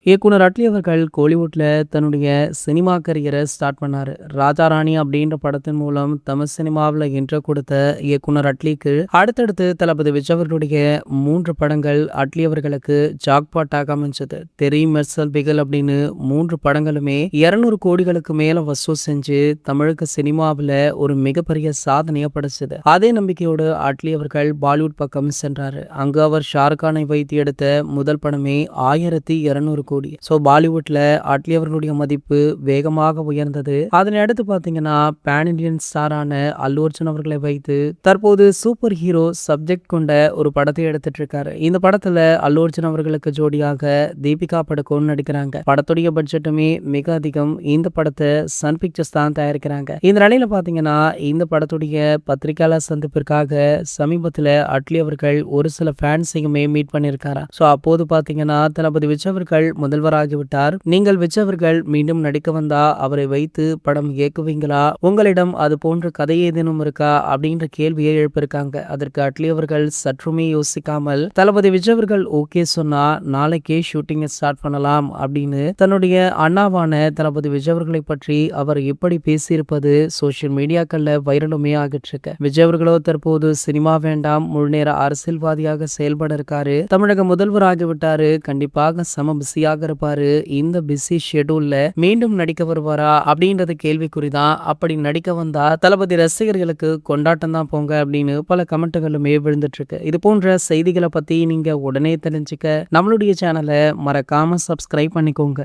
இயக்குனர் அட்லி அவர்கள் கோலிவுட்ல தன்னுடைய சினிமா கரியரை ஸ்டார்ட் பண்ணாரு. ராஜா ராணி அப்படின்ற படத்தின் மூலம் தமிழ் சினிமாவில் இன்ட்ரோ கொடுத்த இயக்குனர் அட்லிக்கு அடுத்தடுத்து தளபதி விஜய் அவர்களுடைய 3 படங்கள் அட்லி அவர்களுக்கு ஜாக்பாட்டாக அமைஞ்சது. தெரி, மெர்சல், பிகல் அப்படின்னு 3 படங்களுமே 200 கோடிகளுக்கு மேல வசூல் செஞ்சு தமிழுக்கு சினிமாவில் ஒரு மிகப்பெரிய சாதனையை படைச்சது. அதே நம்பிக்கையோடு அட்லி அவர்கள் பாலிவுட் பக்கம் சென்றாரு. அங்கு அவர் ஷாருக்கானை வைத்து எடுத்த முதல் படமே 1200 கோடி. சோ பாலிவுட்ல அட்லி அவர்களுடைய மதிப்பு வேகமாக உயர்ந்தது. அதனை அடுத்து பாத்தீங்கன்னா பேன் இண்டியன் ஸ்டாரான அல்லு அர்ஜுன் அவர்களை வைத்து தற்போது சூப்பர் ஹீரோ சப்ஜெக்ட் கொண்ட ஒரு படத்தை எடுத்துட்டு இருக்காரு. இந்த படத்துல அல்லு அர்ஜுன் அவர்களுக்கு ஜோடியாக தீபிகா படுகோன் நடிக்கிறாங்க. படத்துடைய பட்ஜெட்டுமே மிக அதிகம். இந்த படத்தை சன் பிக்சர்ஸ் தான் தயாரிக்கிறாங்க. இந்த நிலையில பாத்தீங்கன்னா இந்த படத்துடைய பத்திரிகையாளர் சந்திப்பிற்காக சமீபத்துல அட்லி அவர்கள் ஒரு சில ஃபேன்ஸையுமே மீட் பண்ணிருக்காரு. சோ அப்போது பாத்தீங்கன்னா தளபதி விஜய் அவர்கள் முதல்வராகிவிட்டார். நீங்கள் விஜய் அவர்கள் மீண்டும் நடிக்க வந்தா அவரை வைத்து படம் இயக்குவீங்களா? உங்களிடம் அது போன்ற கதை ஏதேனும் இருக்கா அப்படின்ற கேள்வியை எழுப்பியிருக்காங்க. அதற்கு அட்லி அவர்கள் சற்றுமே யோசிக்காமல் தளபதி விஜய் அவர்கள் ஓகே சொன்னா நாளைக்கே ஷூட்டிங்கை ஸ்டார்ட் பண்ணலாம் அப்படின்னு தன்னுடைய அண்ணாவான தளபதி விஜய் அவர்களை பற்றி அவர் எப்படி பேசியிருப்பது சோசியல் மீடியாக்கள்ல வைரலுமே ஆகிட்டு இருக்கு. விஜய் அவர்களோ தற்போது சினிமா வேண்டாம், முழுநேர அரசியல்வாதியாக செயல்பட இருக்காரு. தமிழக முதல்வராகிவிட்டாரு. கண்டிப்பாக சம பிஸியாக இருப்பாரு. இந்த பிஸி ஷெட்யூல்ல மீண்டும் நடிக்க வருவாரா அப்படின்றது கேள்விக்குறிதான். அப்படி நடிக்க வந்தா தளபதி ரசிகர்களுக்கு கொண்டாட்டம் தான் போங்க அப்படின்னு பல கமெண்ட்டுகளுமே விழுந்துட்டு இருக்கு. இது போன்ற செய்திகளை பத்தி நீங்க உடனே தெரிஞ்சுக்க நம்மளுடைய சேனலை மறக்காம சப்ஸ்கிரைப் பண்ணிக்கோங்க.